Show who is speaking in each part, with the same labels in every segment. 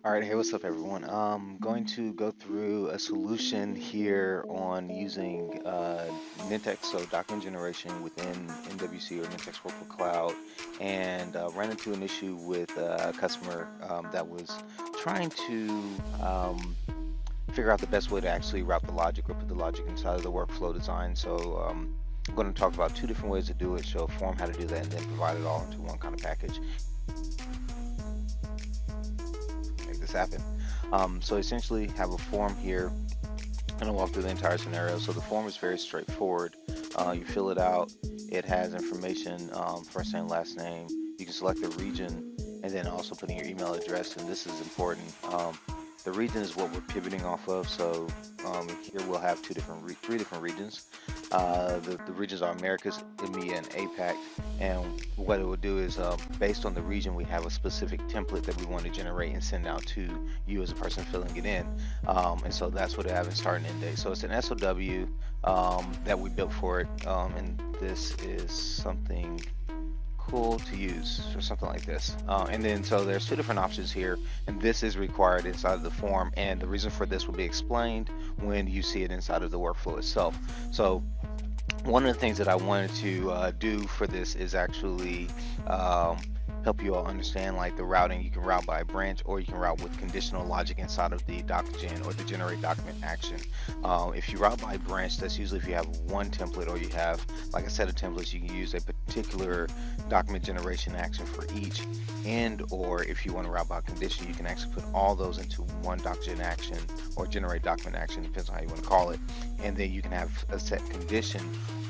Speaker 1: All right, hey, what's up, everyone? I'm going to go through a solution here on using Nintex, so document generation within NWC or Nintex Workflow Cloud, and ran into an issue with a customer that was trying to figure out the best way to actually route the logic or put the logic inside of the workflow design. So I'm going to talk about two different ways to do it, show a form how to do that, and then provide it all into one kind of package. Make this happen. So essentially have a form here, and I'll walk through the entire scenario. So the form is very straightforward. You fill it out. It has information, first name, last name. You can select the region, and then also put in your email address, and this is important. The region is what we're pivoting off of. So here we'll have three different regions. The regions are Americas, EMEA, and APAC. And what it will do is, based on the region, we have a specific template that we want to generate and send out to you as a person filling it in. And so that's what it has in start and end date. So it's an SOW that we built for it, and this is something cool to use or something like this. And then so there's two different options here, and this is required inside of the form, and the reason for this will be explained when you see it inside of the workflow itself. So one of the things that I wanted to do for this is actually help you all understand like the routing. You can route by branch, or you can route with conditional logic inside of the docgen or the generate document action. If you route by branch, that's usually if you have one template or you have like a set of templates, you can use a particular document generation action for each. And or if you want to route by condition, you can actually put all those into one docgen action or generate document action, depends on how you want to call it. And then you can have a set condition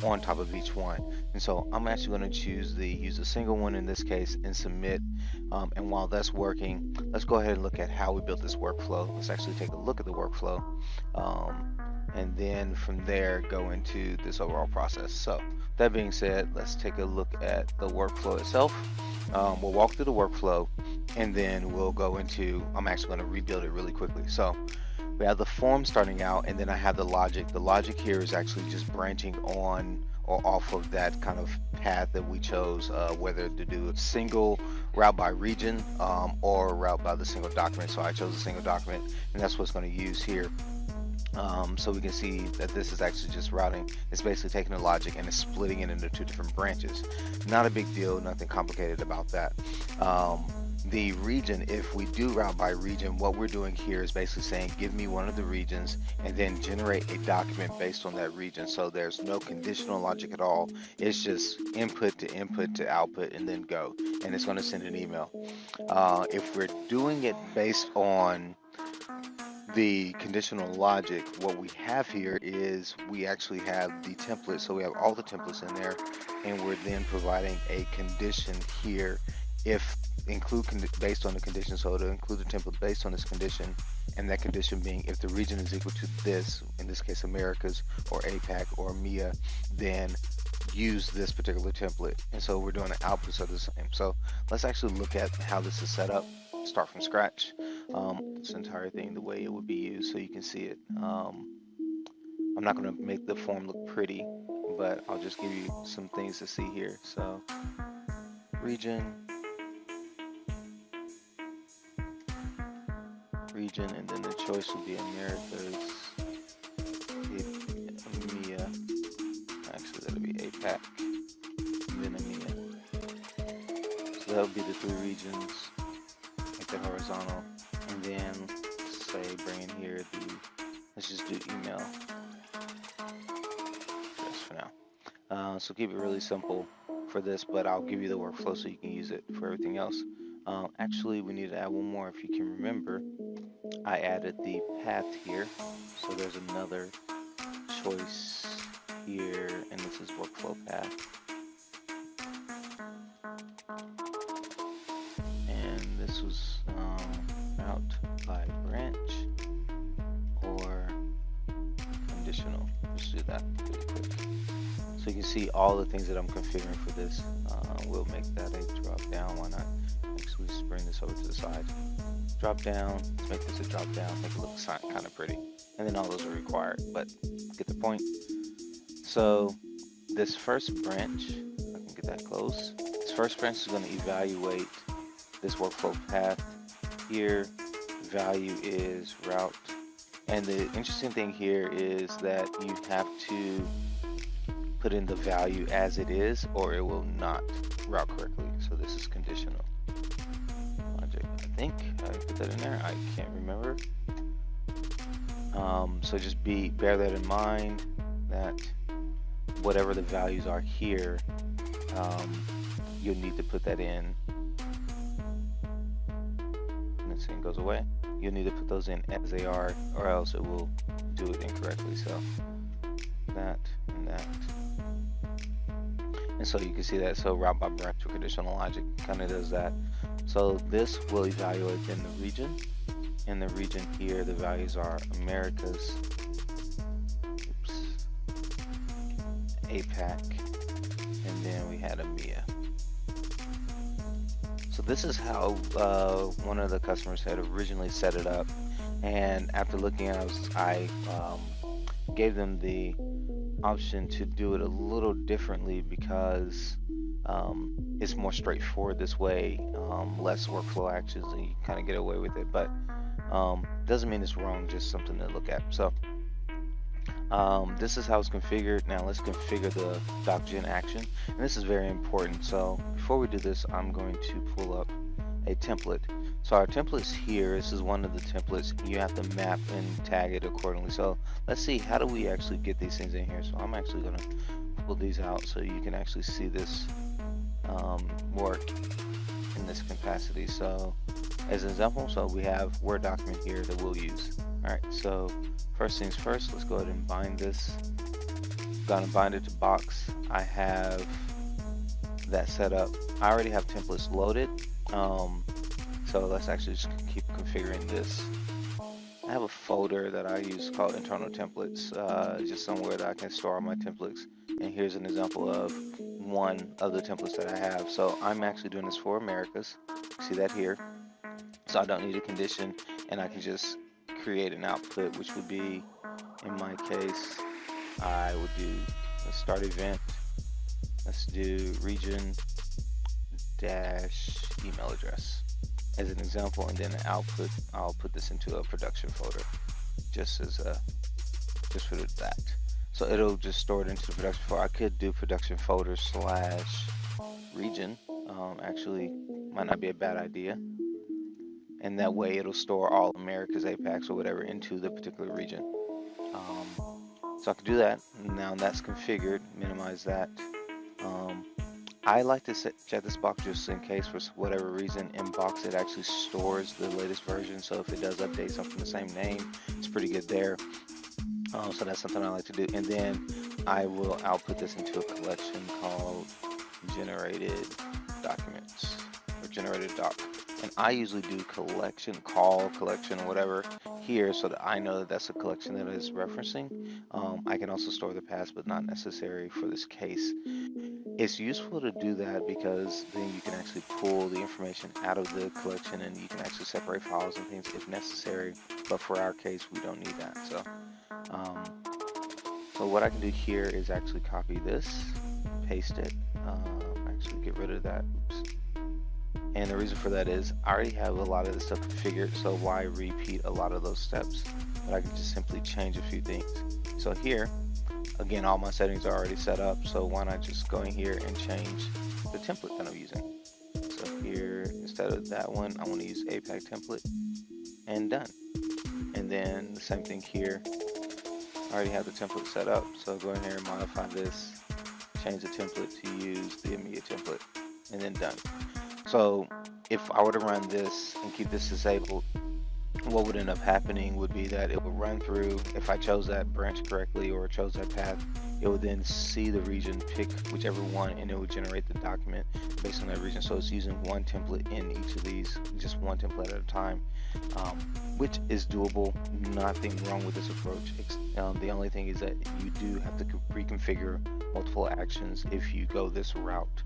Speaker 1: on top of each one. And so I'm actually going to use a single one in this case and submit. And while that's working, let's go ahead and look at how we built this workflow. Let's actually take a look at the workflow, and then from there go into this overall process. So that being said, let's take a look at the workflow itself. We'll walk through the workflow, and then we'll go into, I'm actually going to rebuild it really quickly. So we have the form starting out, and then I have the logic. The logic here is actually just branching on or off of that kind of path that we chose, whether to do a single route by region or route by the single document. So I chose a single document, and that's what's going to use here. So we can see that this is actually just routing. It's basically taking the logic and it's splitting it into two different branches. Not a big deal, nothing complicated about that. The region, if we do route by region, what we're doing here is basically saying give me one of the regions and then generate a document based on that region. So there's no conditional logic at all. It's just input to output and then go, and it's going to send an email. If we're doing it based on the conditional logic, what we have here is we actually have the template. So we have all the templates in there, and we're then providing a condition here if include based on the condition. So to include the template based on this condition, and that condition being if the region is equal to this, in this case Americas or APAC or EMEA, then use this particular template. And so we're doing the outputs are the same. So let's actually look at how this is set up. Start from scratch. This entire thing the way it would be used so you can see it. I'm not going to make the form look pretty, but I'll just give you some things to see here. So region, and then the choice will be Americas, EMEA, actually that'll be APAC, and then EMEA. So that would be the three regions, make that horizontal, and then say bring in here the, let's just do email address for now. So keep it really simple for this, but I'll give you the workflow so you can use it for everything else. Actually, we need to add one more. If you can remember, I added the path here, so there's another choice here, and this is workflow path. And this was route by branch or conditional. Just do that really quick. So you can see all the things that I'm configuring for this. We'll make that a drop down. Why not? Actually, just bring this over to the side. Drop down, let's make this a drop down, make it look kind of pretty. And then all those are required, but get the point. So this first branch, if I can get that close, this first branch is going to evaluate this workflow path here, value is route. And the interesting thing here is that you have to put in the value as it is, or it will not route correctly. So this is conditional logic. I think I put that in there. I can't remember. So just bear that in mind, that whatever the values are here, you'll need to put that in. And this thing goes away. You'll need to put those in as they are, or else it will do it incorrectly. So that and that. And so you can see that. So route by branch or conditional logic kind of does that. So this will evaluate in the region. In the region here, the values are Americas, APAC, and then we had EMEA. So this is how one of the customers had originally set it up, and after looking at it, I gave them the option to do it a little differently because it's more straightforward this way, less workflow actions, and you kind of get away with it. But doesn't mean it's wrong, just something to look at. So this is how it's configured. Now let's configure the docgen action, and this is very important. So before we do this, I'm going to pull up a template. So our templates here, this is one of the templates. You have to map and tag it accordingly. So let's see, how do we actually get these things in here? So I'm actually going to pull these out so you can actually see this work in this capacity. So as an example, so we have Word document here that we'll use. All right, so first things first, let's go ahead and bind this. I'm gonna bind it to box. I have that set up. I already have templates loaded. So let's actually just keep configuring this. I have a folder that I use called Internal Templates, just somewhere that I can store all my templates. And here's an example of one of the templates that I have. So I'm actually doing this for Americas. See that here? So I don't need a condition, and I can just create an output, which would be, in my case, I would do a start event. Let's do region dash email address as an example, and then the output, I'll put this into a production folder, just as a, just for that. So it'll just store it into the production folder. I could do production folder slash region. Actually, might not be a bad idea. And that way it'll store all Americas, APACs, or whatever into the particular region. So I can do that. Now that's configured, minimize that. I like to check this box just in case for whatever reason in box it actually stores the latest version. So if it does update something the same name, it's pretty good there. So that's something I like to do. And then I will output this into a collection called generated documents or generated doc. And I usually do collection, call, collection, whatever here so that I know that that's a collection that is referencing. I can also store the paths, but not necessary for this case. It's useful to do that because then you can actually pull the information out of the collection and you can actually separate files and things if necessary. But for our case, we don't need that. So, so what I can do here is actually copy this, paste it, actually get rid of that. Oops. And the reason for that is I already have a lot of this stuff configured, so why repeat a lot of those steps? But I can just simply change a few things. So here, again, all my settings are already set up, so why not just go in here and change the template that I'm using? So here, instead of that one, I want to use APAC template, and done. And then the same thing here. I already have the template set up, so go in here and modify this, change the template to use the EMEA template, and then done. So if I were to run this and keep this disabled, what would end up happening would be that it would run through, if I chose that branch correctly or chose that path, it would then see the region, pick whichever one, and it would generate the document based on that region. So it's using one template in each of these, just one template at a time, which is doable. Nothing wrong with this approach. The only thing is that you do have to reconfigure multiple actions if you go this route.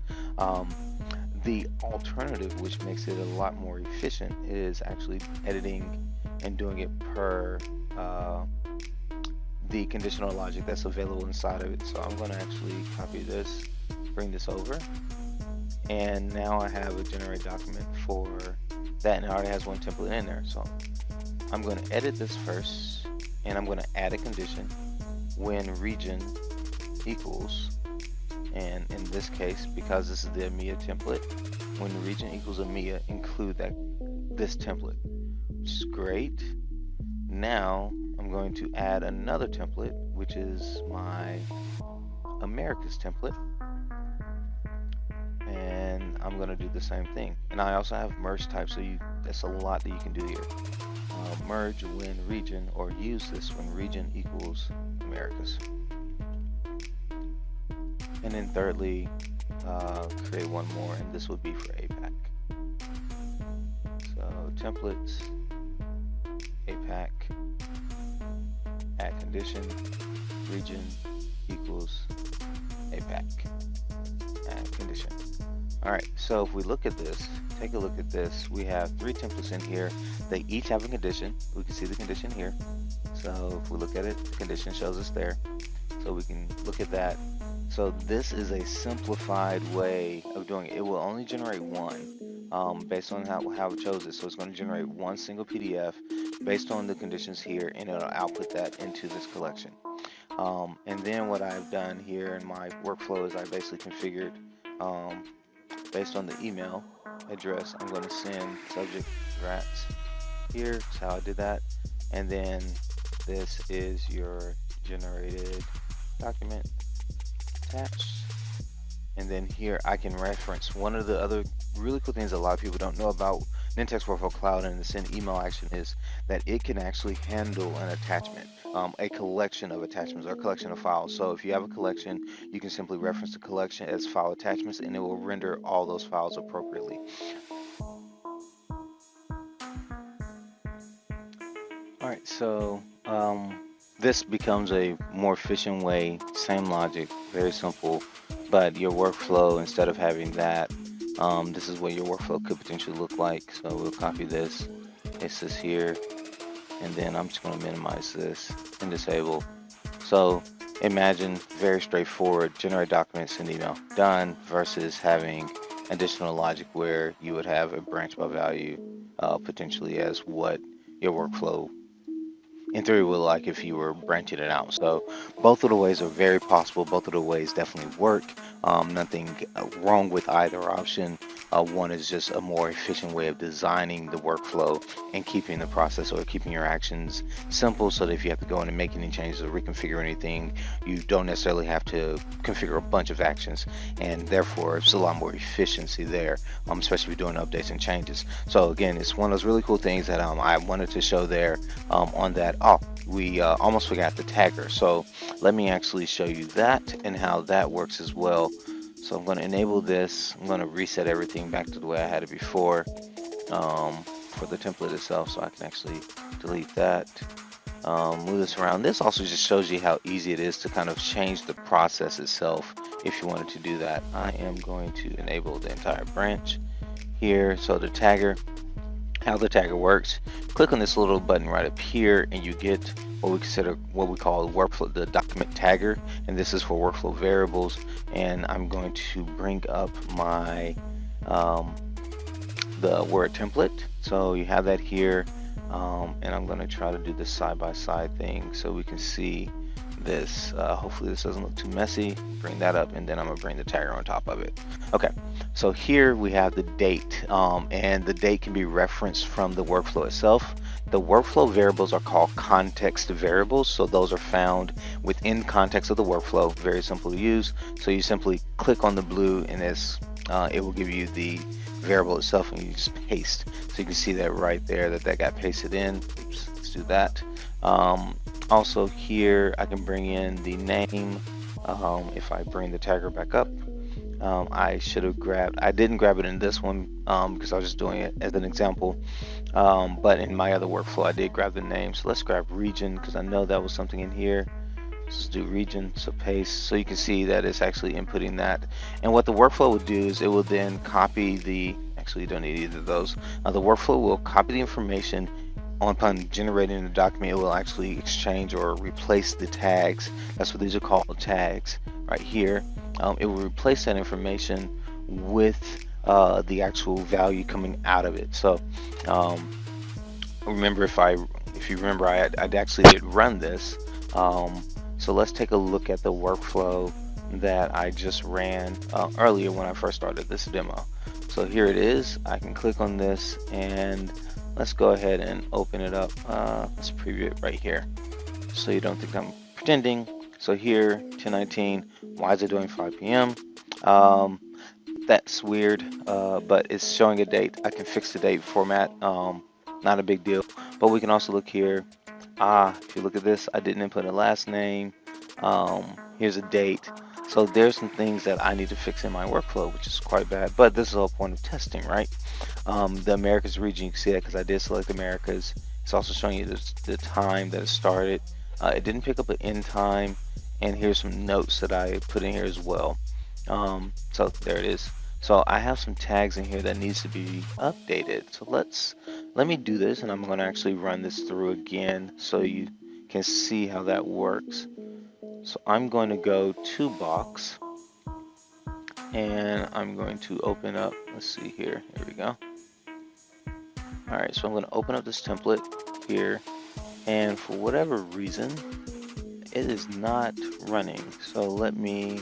Speaker 1: The alternative, which makes it a lot more efficient, is actually editing and doing it per the conditional logic that's available inside of it. So I'm going to actually copy this, bring this over, and now I have a generate document for that, and it already has one template in there. So I'm going to edit this first, and I'm going to add a condition when region equals, and in this case, because this is the EMEA template, when region equals EMEA, include this template, which is great. Now I'm going to add another template, which is my Americas template, and I'm going to do the same thing. And I also have merge type, so that's a lot that you can do here. Merge when region, or use this when region equals Americas. And then thirdly, create one more, and this would be for APAC. So templates, APAC, add condition, region equals APAC, add condition. All right, so if we look at this, take a look at this, we have 3 templates in here. They each have a condition. We can see the condition here. So if we look at it, the condition shows us there. So we can look at that. So this is a simplified way of doing it. It will only generate one based on how it chose it. So it's going to generate one single PDF based on the conditions here, and it'll output that into this collection. And then what I've done here in my workflow is I basically configured based on the email address, I'm going to send subject rats here. That's how I did that. And then this is your generated document attached. And then here I can reference one of the other really cool things a lot of people don't know about Nintex Workflow Cloud and the send email action is that it can actually handle an attachment, a collection of attachments or a collection of files. So if you have a collection, you can simply reference the collection as file attachments, and it will render all those files appropriately. All right, so this becomes a more efficient way, same logic, very simple, but your workflow, instead of having that, this is what your workflow could potentially look like. So we'll copy this, paste this here, and then I'm just going to minimize this and disable. So imagine very straightforward, generate documents and email, done, versus having additional logic where you would have a branch by value potentially as what your workflow in theory would like if you were branching it out. So both of the ways are very possible. Both of the ways definitely work. Nothing wrong with either option. One is just a more efficient way of designing the workflow and keeping the process or keeping your actions simple, so that if you have to go in and make any changes or reconfigure anything, you don't necessarily have to configure a bunch of actions, and therefore it's a lot more efficiency there, especially if you're doing updates and changes. So again, it's one of those really cool things that I wanted to show there on that. Oh, we almost forgot the tagger. So let me actually show you that and how that works as well. So I'm going to enable this. I'm going to reset everything back to the way I had it before for the template itself, so I can actually delete that, move this around. This also just shows you how easy it is to kind of change the process itself if you wanted to do that. I am going to enable the entire branch here. So the tagger, how the tagger works, click on this little button right up here and you get what we call workflow, the document tagger, and this is for workflow variables. And I'm going to bring up my the Word template, so you have that here, and I'm going to try to do the side-by-side thing so we can see this. Hopefully this doesn't look too messy. Bring that up, and then I'm going to bring the tagger on top of it. Okay, so here we have the date, and the date can be referenced from the workflow itself. The workflow variables are called context variables, so those are found within context of the workflow. Very simple to use. So you simply click on the blue, and it will give you the variable itself, and you just paste. So you can see that right there that got pasted in. Oops, let's do that. Also here I can bring in the name. If I bring the tagger back up, I didn't grab it in this one because I was just doing it as an example, but in my other workflow I did grab the name. So let's grab region, because I know that was something in here. Let's do region, so paste, so you can see that it's actually inputting that. And what the workflow would do is it will then copy actually you don't need either of those. The workflow will copy the information. Upon generating the document, it will actually exchange or replace the tags. That's what these are called, tags, right here. It will replace that information with the actual value coming out of it. So remember, if you remember, I actually did run this. So let's take a look at the workflow that I just ran earlier when I first started this demo. So here it is. I can click on this and let's go ahead and open it up. Let's preview it right here so you don't think I'm pretending. So here, 10:19, why is it doing 5 p.m.? That's weird, but it's showing a date. I can fix the date format, not a big deal. But we can also look here. If you look at this, I didn't input a last name. Here's a date. So there's some things that I need to fix in my workflow, which is quite bad. But this is the whole point of testing, right? The Americas region, you can see that because I did select Americas. It's also showing you the time that it started. It didn't pick up an end time. And here's some notes that I put in here as well. So there it is. So I have some tags in here that needs to be updated. So let me do this, and I'm going to actually run this through again so you can see how that works. So I'm going to go to box, and I'm going to open up, let's see here, here we go. All right, so I'm going to open up this template here, and for whatever reason, it is not running. So let me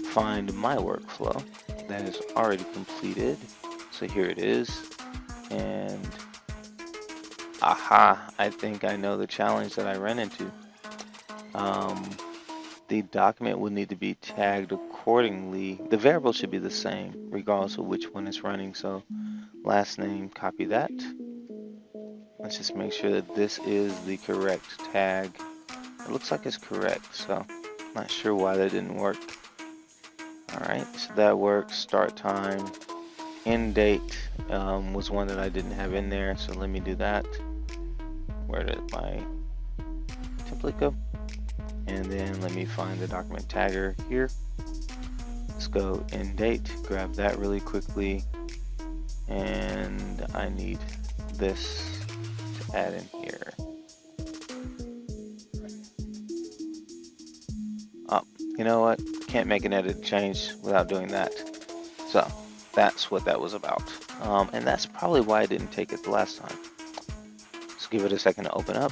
Speaker 1: find my workflow that is already completed. So here it is, and aha, I think I know the challenge that I ran into. The document will need to be tagged accordingly. The variable should be the same regardless of which one is running. So last name, copy that. Let's just make sure that this is the correct tag. It looks like it's correct, so not sure why that didn't work. Alright, so that works. Start time, end date was one that I didn't have in there, so let me do that. Where did my template go? And then let me find the document tagger here. Let's go end date, grab that really quickly, and I need this to add in here. Oh, you know what? Can't make an edit change without doing that. So that's what that was about. And that's probably why I didn't take it the last time. Let's give it a second to open up.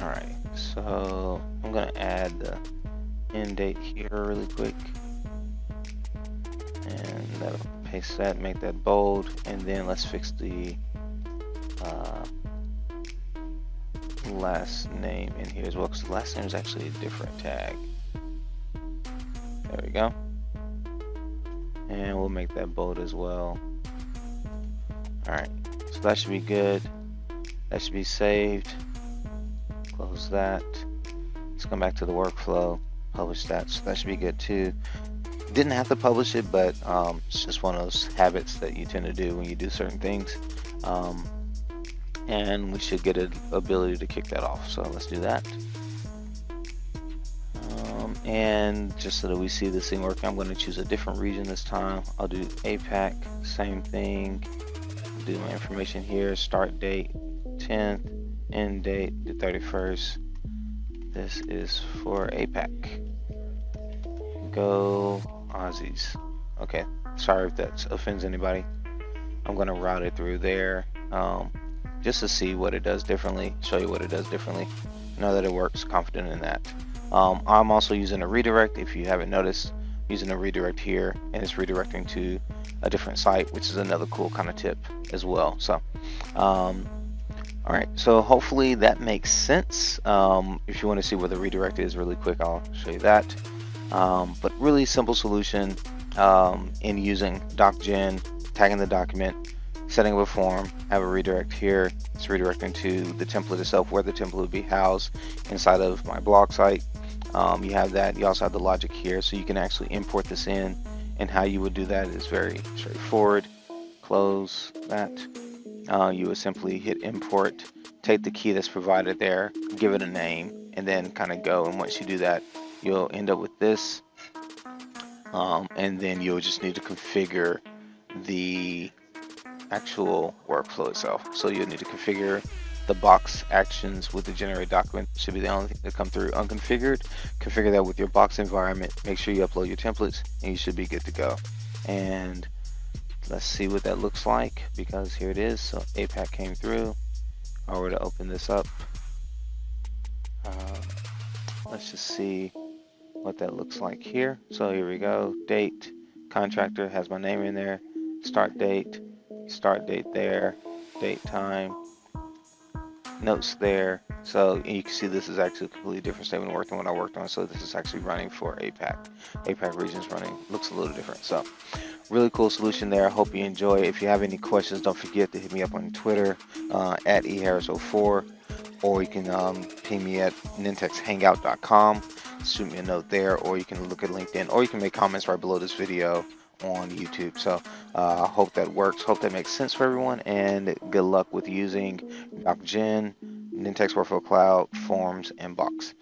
Speaker 1: Alright, so I'm going to add the end date here really quick. And that'll paste that, make that bold, and then let's fix the last name in here as well, because the last name is actually a different tag. There we go. And we'll make that bold as well. Alright, so that should be good. That should be saved. Close that. Let's come back to the workflow, publish that. So that should be good too. Didn't have to publish it, but it's just one of those habits that you tend to do when you do certain things. And we should get an ability to kick that off. So let's do that. And just so that we see this thing working, I'm going to choose a different region this time. I'll do APAC, same thing. Do my information here, start date 10th, end date the 31st. This is for APAC. Go Aussies. Okay, sorry if that offends anybody. I'm going to route it through there just to see what it does differently, show you what it does differently. Know that it works, confident in that. I'm also using a redirect. If you haven't noticed, using a redirect here, and it's redirecting to a different site, which is another cool kind of tip as well. So all right, so hopefully that makes sense. If you want to see where the redirect is really quick, I'll show you that. But really simple solution in using docgen, tagging the document, setting up a form, have a redirect here. It's redirecting to the template itself, where the template would be housed inside of my blog site. You have that. You also have the logic here, so you can actually import this in, and how you would do that is very straightforward. Close that. You would simply hit import, take the key that's provided there, give it a name, and then kind of go. And once you do that, you'll end up with this. And then you'll just need to configure the actual workflow itself. So you'll need to configure The box actions with the generate document should be the only thing that come through unconfigured. Configure that with your box environment. Make sure you upload your templates, and you should be good to go. And let's see what that looks like, because here it is. So APAC came through. I were to open this up. Let's just see what that looks like here. So here we go. Date, contractor has my name in there. Start date there, date time, notes there. So you can see this is actually a completely different statement work than what I worked on. So this is actually running for APAC. APAC region's running, looks a little different. So really cool solution there. I hope you enjoy it. If you have any questions, don't forget to hit me up on Twitter at eharris04, or you can ping me at nintexhangout.com. Shoot me a note there, or you can look at LinkedIn, or you can make comments right below this video on YouTube. So I hope that works. Hope that makes sense for everyone, and good luck with using DocGen, Nintex Workflow Cloud, Forms, and Box.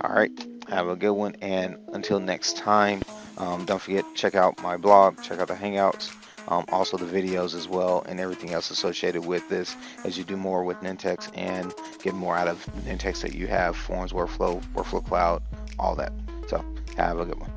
Speaker 1: All right, have a good one, and until next time, don't forget, check out my blog, check out the Hangouts, also the videos as well, and everything else associated with this as you do more with Nintex and get more out of Nintex that you have, Forms, Workflow, Workflow Cloud, all that. So have a good one.